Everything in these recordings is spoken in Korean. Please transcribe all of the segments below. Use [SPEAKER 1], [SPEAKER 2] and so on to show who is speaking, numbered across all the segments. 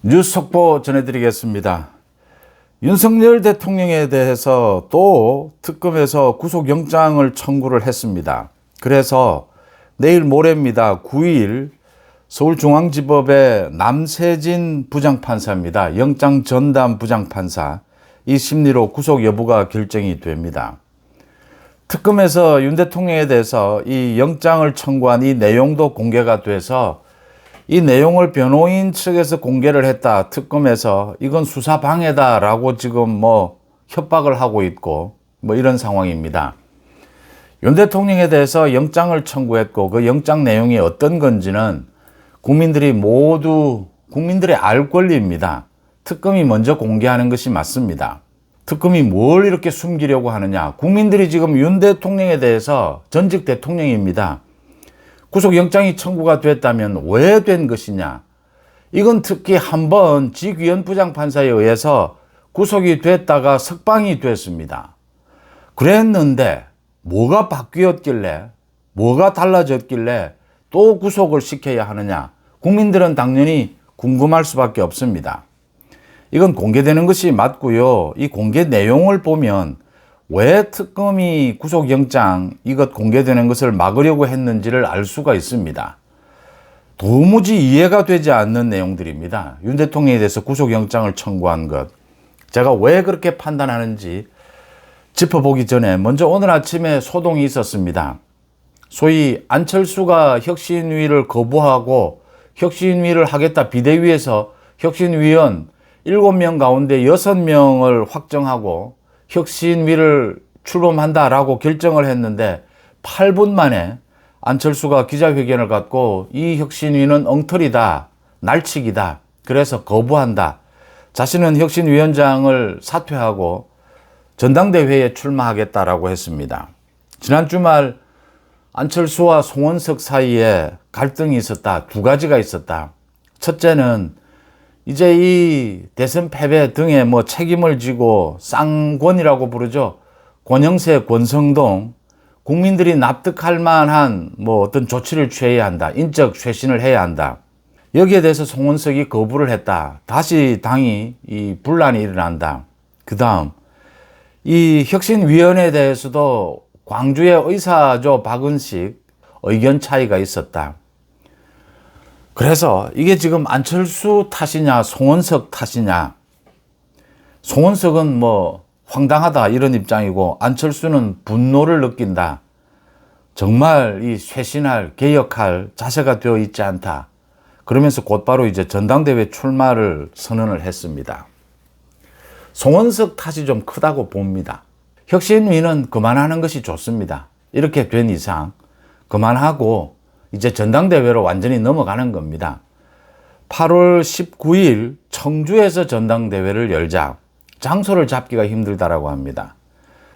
[SPEAKER 1] 뉴스 속보 전해드리겠습니다. 윤석열 대통령에 대해서 또 특검에서 구속영장을 청구를 했습니다. 그래서 내일 모레입니다. 9일 서울중앙지법의 남세진 부장판사입니다. 영장 전담 부장판사. 이 심리로 구속 여부가 결정이 됩니다. 특검에서 윤 대통령에 대해서 이 영장을 청구한 이 내용도 공개가 돼서 이 내용을 변호인 측에서 공개를 했다. 특검에서 이건 수사 방해다라고 지금 협박을 하고 있고 이런 상황입니다. 윤 대통령에 대해서 영장을 청구했고 그 영장 내용이 어떤 건지는 국민들이 국민들의 알 권리입니다. 특검이 먼저 공개하는 것이 맞습니다. 특검이 뭘 이렇게 숨기려고 하느냐. 국민들이 지금 윤 대통령에 대해서 전직 대통령입니다. 구속영장이 청구가 됐다면 왜 된 것이냐. 이건 특히 한번 지귀현 부장판사에 의해서 구속이 됐다가 석방이 됐습니다. 그랬는데 뭐가 바뀌었길래, 뭐가 달라졌길래 또 구속을 시켜야 하느냐. 국민들은 당연히 궁금할 수밖에 없습니다. 이건 공개되는 것이 맞고요. 이 공개 내용을 보면 왜 특검이 구속영장 이것 공개되는 것을 막으려고 했는지를 알 수가 있습니다. 도무지 이해가 되지 않는 내용들입니다. 윤 대통령에 대해서 구속영장을 청구한 것. 제가 왜 그렇게 판단하는지 짚어보기 전에 먼저 오늘 아침에 소동이 있었습니다. 소위 안철수가 혁신위를 거부하고 혁신위를 하겠다 비대위에서 혁신위원 7명 가운데 6명을 확정하고 혁신위를 출범한다라고 결정을 했는데 8분 만에 안철수가 기자회견을 갖고 이 혁신위는 엉터리다, 날치기다. 그래서 거부한다. 자신은 혁신위원장을 사퇴하고 전당대회에 출마하겠다라고 했습니다. 지난 주말 안철수와 송원석 사이에 갈등이 있었다. 두 가지가 있었다. 첫째는 이제 이 대선 패배 등에 책임을 지고 쌍권이라고 부르죠. 권영세, 권성동, 국민들이 납득할 만한 어떤 조치를 취해야 한다. 인적 쇄신을 해야 한다. 여기에 대해서 송원석이 거부를 했다. 다시 당이 이 분란이 일어난다. 그 다음 이 혁신위원회에 대해서도 광주의 의사죠. 박은식 의견 차이가 있었다. 그래서 이게 지금 안철수 탓이냐 송원석 탓이냐. 송원석은 황당하다 이런 입장이고 안철수는 분노를 느낀다. 정말 이 쇄신할 개혁할 자세가 되어 있지 않다. 그러면서 곧바로 이제 전당대회 출마를 선언을 했습니다. 송원석 탓이 좀 크다고 봅니다. 혁신위는 그만하는 것이 좋습니다. 이렇게 된 이상 그만하고 이제 전당대회로 완전히 넘어가는 겁니다. 8월 19일 청주에서 전당대회를 열자. 장소를 잡기가 힘들다라고 합니다.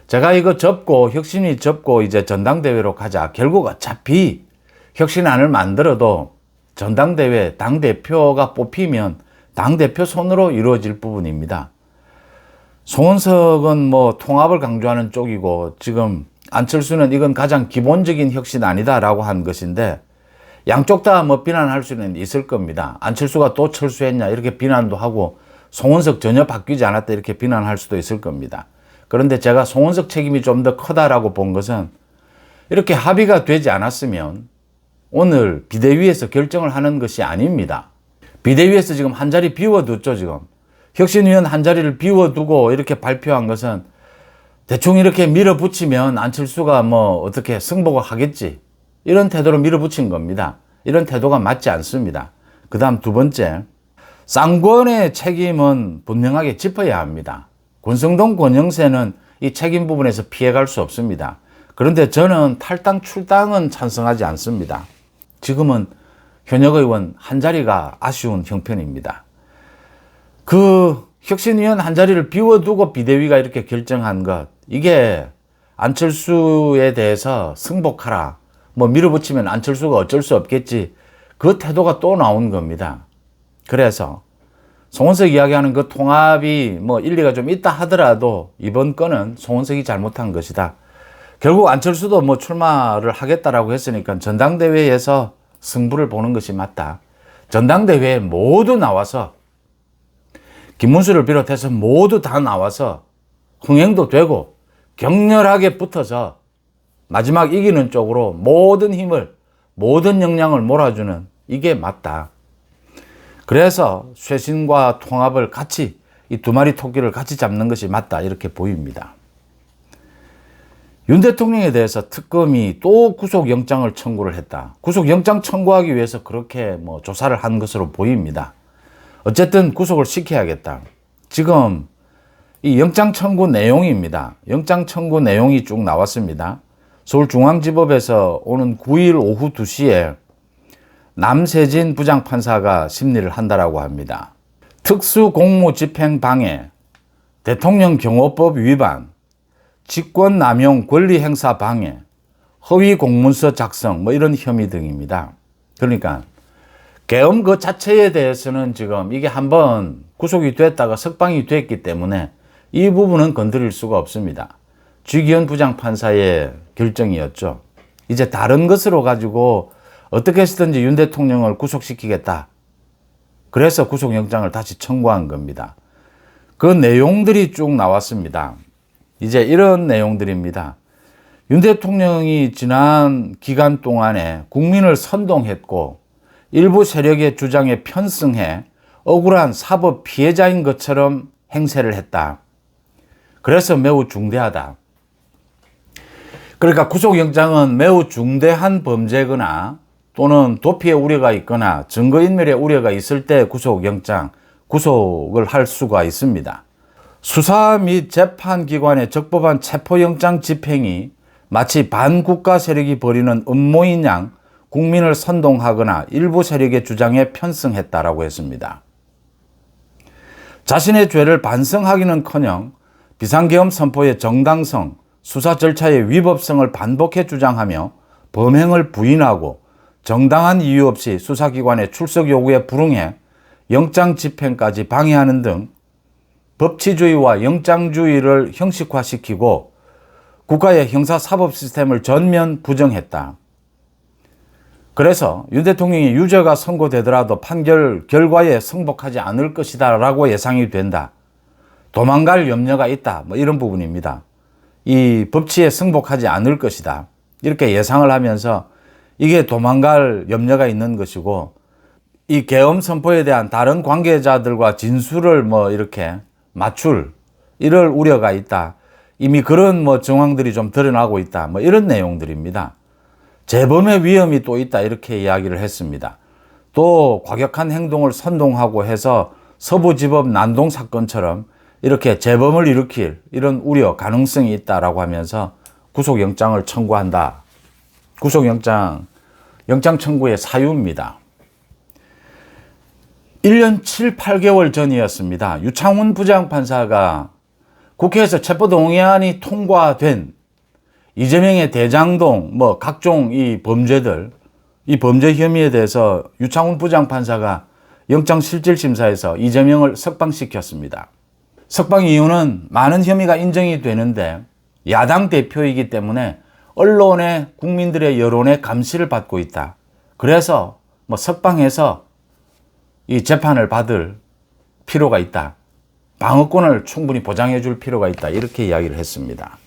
[SPEAKER 1] 제가 이거 접고 혁신이 접고 이제 전당대회로 가자. 결국 어차피 혁신안을 만들어도 전당대회 당대표가 뽑히면 당대표 손으로 이루어질 부분입니다. 송원석은 통합을 강조하는 쪽이고 지금 안철수는 이건 가장 기본적인 혁신 아니다라고 한 것인데 양쪽 다 비난할 수는 있을 겁니다. 안철수가 또 철수했냐 이렇게 비난도 하고 송원석 전혀 바뀌지 않았다 이렇게 비난할 수도 있을 겁니다. 그런데 제가 송원석 책임이 좀 더 크다라고 본 것은 이렇게 합의가 되지 않았으면 오늘 비대위에서 결정을 하는 것이 아닙니다. 비대위에서 지금 한 자리 비워뒀죠. 지금 혁신위원 한 자리를 비워두고 이렇게 발표한 것은 대충 이렇게 밀어붙이면 안철수가 어떻게 승복을 하겠지. 이런 태도로 밀어붙인 겁니다. 이런 태도가 맞지 않습니다. 그 다음 두 번째, 쌍권의 책임은 분명하게 짚어야 합니다. 권성동, 권영세는 이 책임 부분에서 피해갈 수 없습니다. 그런데 저는 탈당, 출당은 찬성하지 않습니다. 지금은 현역 의원 한 자리가 아쉬운 형편입니다. 그 혁신위원 한 자리를 비워두고 비대위가 이렇게 결정한 것, 이게 안철수에 대해서 승복하라. 밀어붙이면 안철수가 어쩔 수 없겠지. 그 태도가 또 나온 겁니다. 그래서 송원석 이야기하는 그 통합이 일리가 좀 있다 하더라도 이번 건은 송원석이 잘못한 것이다. 결국 안철수도 출마를 하겠다라고 했으니까 전당대회에서 승부를 보는 것이 맞다. 전당대회에 모두 나와서 김문수를 비롯해서 모두 다 나와서 흥행도 되고 격렬하게 붙어서 마지막 이기는 쪽으로 모든 힘을, 모든 역량을 몰아주는, 이게 맞다. 그래서 쇄신과 통합을 같이, 이 두 마리 토끼를 같이 잡는 것이 맞다, 이렇게 보입니다. 윤 대통령에 대해서 특검이 또 구속영장을 청구를 했다. 구속영장 청구하기 위해서 그렇게 조사를 한 것으로 보입니다. 어쨌든 구속을 시켜야겠다. 지금 이 영장 청구 내용입니다. 영장 청구 내용이 쭉 나왔습니다. 서울중앙지법에서 오는 9일 오후 2시에 남세진 부장판사가 심리를 한다라고 합니다. 특수공무집행방해, 대통령경호법 위반, 직권남용 권리행사 방해, 허위공문서 작성, 이런 혐의 등입니다. 그러니까 계엄 그 자체에 대해서는 지금 이게 한번 구속이 됐다가 석방이 됐기 때문에 이 부분은 건드릴 수가 없습니다. 주기현 부장판사의 결정이었죠. 이제 다른 것으로 가지고 어떻게 해서든지 윤 대통령을 구속시키겠다. 그래서 구속영장을 다시 청구한 겁니다. 그 내용들이 쭉 나왔습니다. 이제 이런 내용들입니다. 윤 대통령이 지난 기간 동안에 국민을 선동했고 일부 세력의 주장에 편승해 억울한 사법 피해자인 것처럼 행세를 했다. 그래서 매우 중대하다. 그러니까 구속영장은 매우 중대한 범죄거나 또는 도피의 우려가 있거나 증거인멸의 우려가 있을 때 구속을 할 수가 있습니다. 수사 및 재판기관의 적법한 체포영장 집행이 마치 반국가 세력이 벌이는 음모인 양 국민을 선동하거나 일부 세력의 주장에 편승했다라고 했습니다. 자신의 죄를 반성하기는커녕 비상계엄 선포의 정당성, 수사 절차의 위법성을 반복해 주장하며 범행을 부인하고 정당한 이유 없이 수사기관의 출석 요구에 불응해 영장 집행까지 방해하는 등 법치주의와 영장주의를 형식화시키고 국가의 형사사법 시스템을 전면 부정했다. 그래서 윤 대통령이 유죄가 선고되더라도 판결 결과에 승복하지 않을 것이다 라고 예상이 된다. 도망갈 염려가 있다. 이런 부분입니다. 이 법치에 승복하지 않을 것이다. 이렇게 예상을 하면서 이게 도망갈 염려가 있는 것이고 이 계엄 선포에 대한 다른 관계자들과 진술을 이렇게 맞출 이럴 우려가 있다. 이미 그런 정황들이 좀 드러나고 있다. 이런 내용들입니다. 재범의 위험이 또 있다. 이렇게 이야기를 했습니다. 또 과격한 행동을 선동하고 해서 서부지법 난동 사건처럼 이렇게 재범을 일으킬 이런 우려, 가능성이 있다라고 하면서 구속영장을 청구한다. 영장 청구의 사유입니다. 1년 7, 8개월 전이었습니다. 유창훈 부장판사가 국회에서 체포동의안이 통과된 이재명의 대장동, 각종 이 범죄들, 이 범죄 혐의에 대해서 유창훈 부장판사가 영장실질심사에서 이재명을 석방시켰습니다. 석방 이유는 많은 혐의가 인정이 되는데 야당 대표이기 때문에 언론의 국민들의 여론에 감시를 받고 있다. 그래서 석방해서 이 재판을 받을 필요가 있다. 방어권을 충분히 보장해 줄 필요가 있다. 이렇게 이야기를 했습니다.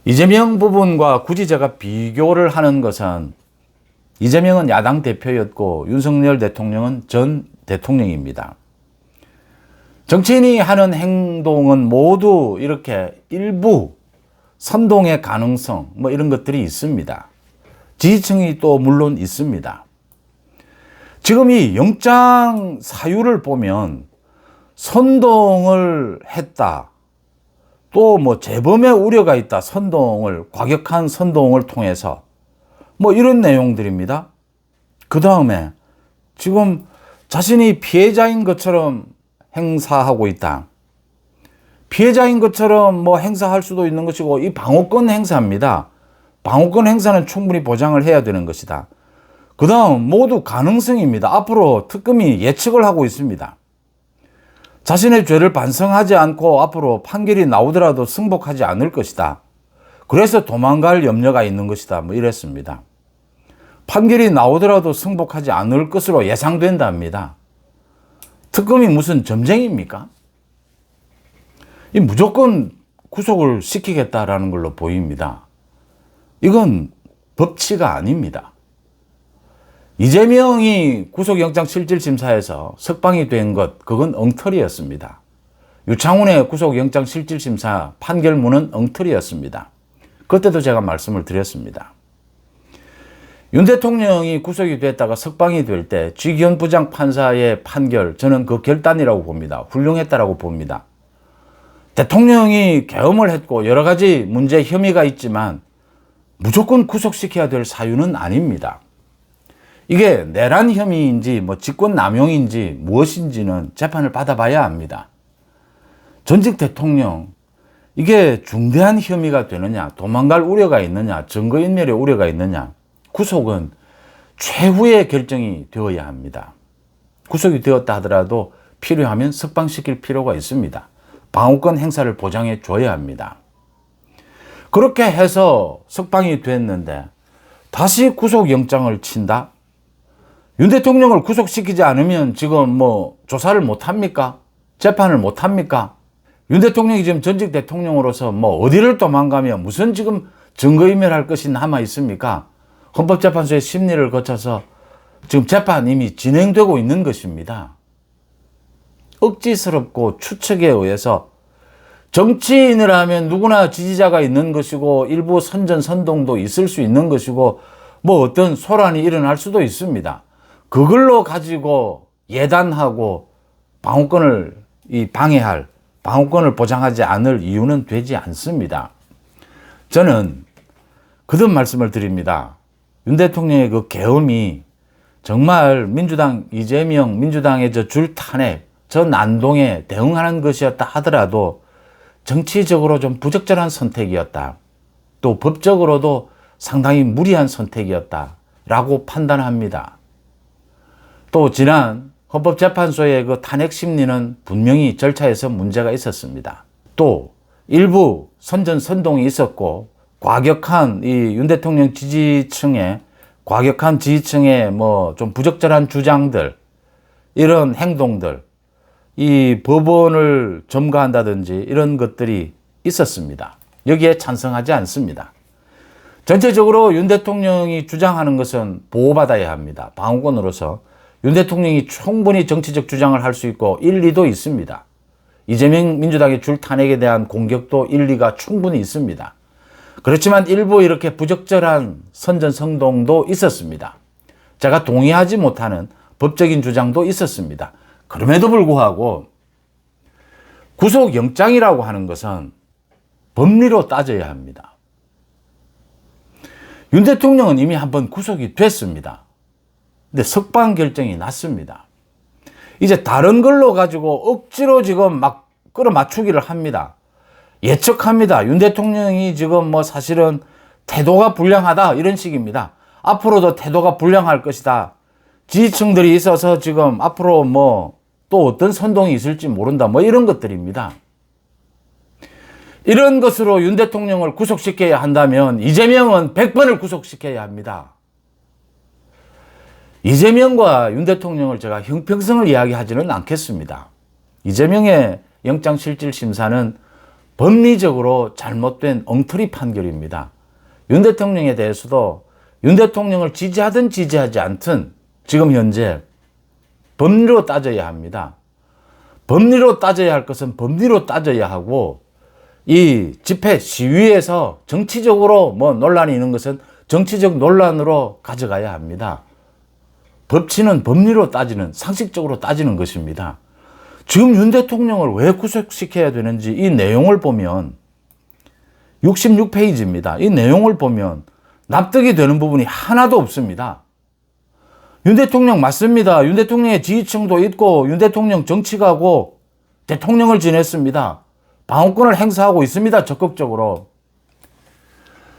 [SPEAKER 1] 이재명 부분과 굳이 제가 비교를 하는 것은 이재명은 야당 대표였고 윤석열 대통령은 전 대통령입니다. 정치인이 하는 행동은 모두 이렇게 일부 선동의 가능성 이런 것들이 있습니다. 지지층이 또 물론 있습니다. 지금 이 영장 사유를 보면 선동을 했다. 또 재범의 우려가 있다. 과격한 선동을 통해서 이런 내용들입니다. 그 다음에 지금 자신이 피해자인 것처럼 행사하고 있다. 피해자인 것처럼 행사할 수도 있는 것이고 이 방어권 행사입니다. 방어권 행사는 충분히 보장을 해야 되는 것이다. 그 다음 모두 가능성입니다. 앞으로 특검이 예측을 하고 있습니다. 자신의 죄를 반성하지 않고 앞으로 판결이 나오더라도 승복하지 않을 것이다. 그래서 도망갈 염려가 있는 것이다. 이랬습니다. 판결이 나오더라도 승복하지 않을 것으로 예상된답니다. 특검이 무슨 점쟁입니까? 이 무조건 구속을 시키겠다라는 걸로 보입니다. 이건 법치가 아닙니다. 이재명이 구속영장 실질심사에서 석방이 된 것, 그건 엉터리였습니다. 유창훈의 구속영장 실질심사 판결문은 엉터리였습니다. 그때도 제가 말씀을 드렸습니다. 윤 대통령이 구속이 됐다가 석방이 될 때 쥐기현 부장판사의 판결, 저는 그 결단이라고 봅니다. 훌륭했다라고 봅니다. 대통령이 계엄을 했고 여러 가지 문제 혐의가 있지만 무조건 구속시켜야 될 사유는 아닙니다. 이게 내란 혐의인지 직권 남용인지 무엇인지는 재판을 받아봐야 합니다. 전직 대통령, 이게 중대한 혐의가 되느냐, 도망갈 우려가 있느냐, 증거인멸의 우려가 있느냐, 구속은 최후의 결정이 되어야 합니다. 구속이 되었다 하더라도 필요하면 석방시킬 필요가 있습니다. 방어권 행사를 보장해 줘야 합니다. 그렇게 해서 석방이 됐는데 다시 구속영장을 친다? 윤 대통령을 구속시키지 않으면 지금 조사를 못합니까? 재판을 못합니까? 윤 대통령이 지금 전직 대통령으로서 어디를 도망가며 무슨 지금 증거인멸할 것이 남아 있습니까? 헌법재판소의 심리를 거쳐서 지금 재판이 이미 진행되고 있는 것입니다. 억지스럽고 추측에 의해서 정치인을 하면 누구나 지지자가 있는 것이고 일부 선전선동도 있을 수 있는 것이고 어떤 소란이 일어날 수도 있습니다. 그걸로 가지고 예단하고 방어권을 방해할, 방어권을 보장하지 않을 이유는 되지 않습니다. 저는 거듭 말씀을 드립니다. 윤 대통령의 그 계엄이 정말 민주당 이재명, 민주당의 저 줄 탄핵, 저 난동에 대응하는 것이었다 하더라도 정치적으로 좀 부적절한 선택이었다. 또 법적으로도 상당히 무리한 선택이었다라고 판단합니다. 또 지난 헌법재판소의 그 탄핵 심리는 분명히 절차에서 문제가 있었습니다. 또 일부 선전선동이 있었고 과격한 이 윤 대통령 지지층의 과격한 지지층의 좀 부적절한 주장들, 이런 행동들, 이 법원을 점거한다든지 이런 것들이 있었습니다. 여기에 찬성하지 않습니다. 전체적으로 윤 대통령이 주장하는 것은 보호받아야 합니다. 방어권으로서 윤 대통령이 충분히 정치적 주장을 할 수 있고 일리도 있습니다. 이재명 민주당의 줄 탄핵에 대한 공격도 일리가 충분히 있습니다. 그렇지만 일부 이렇게 부적절한 선전선동도 있었습니다. 제가 동의하지 못하는 법적인 주장도 있었습니다. 그럼에도 불구하고 구속영장이라고 하는 것은 법리로 따져야 합니다. 윤 대통령은 이미 한번 구속이 됐습니다. 근데 석방 결정이 났습니다. 이제 다른 걸로 가지고 억지로 지금 막 끌어맞추기를 합니다. 예측합니다. 윤 대통령이 지금 사실은 태도가 불량하다 이런 식입니다. 앞으로도 태도가 불량할 것이다. 지지층들이 있어서 지금 앞으로 또 어떤 선동이 있을지 모른다. 이런 것들입니다. 이런 것으로 윤 대통령을 구속시켜야 한다면 이재명은 100번을 구속시켜야 합니다. 이재명과 윤 대통령을 제가 형평성을 이야기하지는 않겠습니다. 이재명의 영장실질심사는 법리적으로 잘못된 엉터리 판결입니다. 윤 대통령에 대해서도 윤 대통령을 지지하든 지지하지 않든 지금 현재 법리로 따져야 합니다. 법리로 따져야 할 것은 법리로 따져야 하고 이 집회 시위에서 정치적으로 논란이 있는 것은 정치적 논란으로 가져가야 합니다. 법치는 법리로 따지는, 상식적으로 따지는 것입니다. 지금 윤 대통령을 왜 구속시켜야 되는지 이 내용을 보면 66페이지입니다. 이 내용을 보면 납득이 되는 부분이 하나도 없습니다. 윤 대통령 맞습니다. 윤 대통령의 지지층도 있고 윤 대통령 정치가고 대통령을 지냈습니다. 방어권을 행사하고 있습니다. 적극적으로.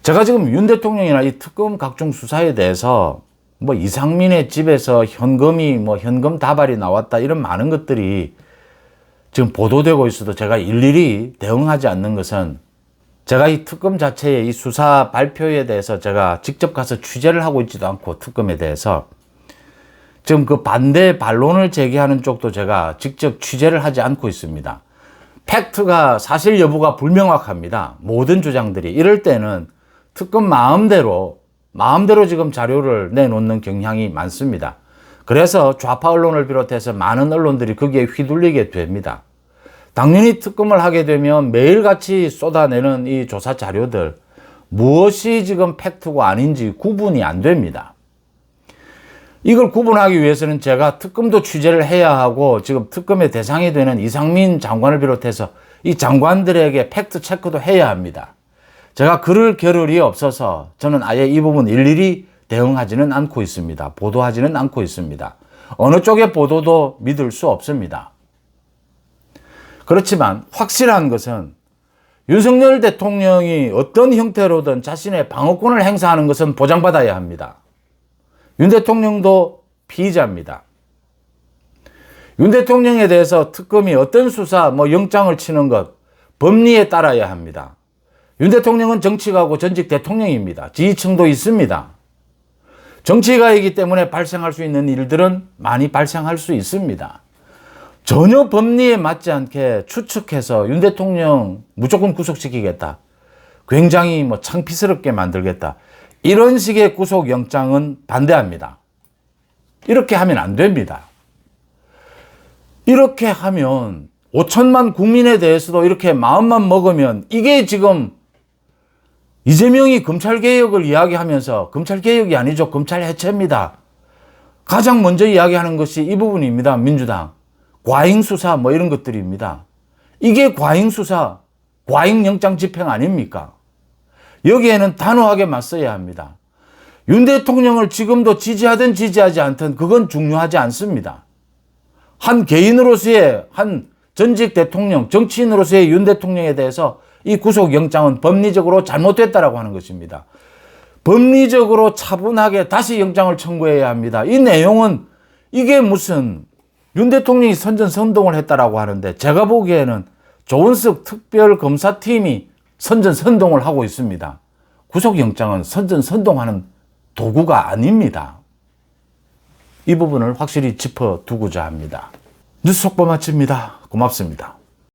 [SPEAKER 1] 제가 지금 윤 대통령이나 이 특검 각종 수사에 대해서 이상민의 집에서 현금이 현금 다발이 나왔다 이런 많은 것들이 지금 보도되고 있어도 제가 일일이 대응하지 않는 것은 제가 이 특검 자체의 이 수사 발표에 대해서 제가 직접 가서 취재를 하고 있지도 않고 특검에 대해서 지금 그 반대 반론을 제기하는 쪽도 제가 직접 취재를 하지 않고 있습니다. 팩트가 사실 여부가 불명확합니다. 모든 주장들이. 이럴 때는 특검 마음대로 지금 자료를 내놓는 경향이 많습니다. 그래서 좌파 언론을 비롯해서 많은 언론들이 거기에 휘둘리게 됩니다. 당연히 특검을 하게 되면 매일같이 쏟아내는 이 조사 자료들, 무엇이 지금 팩트고 아닌지 구분이 안 됩니다. 이걸 구분하기 위해서는 제가 특검도 취재를 해야 하고 지금 특검의 대상이 되는 이상민 장관을 비롯해서 이 장관들에게 팩트 체크도 해야 합니다. 제가 그럴 겨를이 없어서 저는 아예 이 부분 일일이 대응하지는 않고 있습니다. 보도하지는 않고 있습니다. 어느 쪽의 보도도 믿을 수 없습니다. 그렇지만 확실한 것은 윤석열 대통령이 어떤 형태로든 자신의 방어권을 행사하는 것은 보장받아야 합니다. 윤 대통령도 피의자입니다. 윤 대통령에 대해서 특검이 어떤 수사, 영장을 치는 것, 법리에 따라야 합니다. 윤 대통령은 정치가고 전직 대통령입니다. 지지층도 있습니다. 정치가이기 때문에 발생할 수 있는 일들은 많이 발생할 수 있습니다. 전혀 법리에 맞지 않게 추측해서 윤 대통령 무조건 구속시키겠다. 굉장히 창피스럽게 만들겠다. 이런 식의 구속영장은 반대합니다. 이렇게 하면 안 됩니다. 이렇게 하면 5천만 국민에 대해서도 이렇게 마음만 먹으면 이게 지금 이재명이 검찰개혁을 이야기하면서 검찰개혁이 아니죠. 검찰 해체입니다. 가장 먼저 이야기하는 것이 이 부분입니다. 민주당. 과잉수사 이런 것들입니다. 이게 과잉수사, 과잉영장 집행 아닙니까? 여기에는 단호하게 맞서야 합니다. 윤 대통령을 지금도 지지하든 지지하지 않든 그건 중요하지 않습니다. 한 개인으로서의 한 전직 대통령, 정치인으로서의 윤 대통령에 대해서 이 구속영장은 법리적으로 잘못됐다라고 하는 것입니다. 법리적으로 차분하게 다시 영장을 청구해야 합니다. 이 내용은 이게 무슨 윤 대통령이 선전선동을 했다라고 하는데 제가 보기에는 조은석 특별검사팀이 선전선동을 하고 있습니다. 구속영장은 선전선동하는 도구가 아닙니다. 이 부분을 확실히 짚어두고자 합니다. 뉴스 속보 마칩니다. 고맙습니다.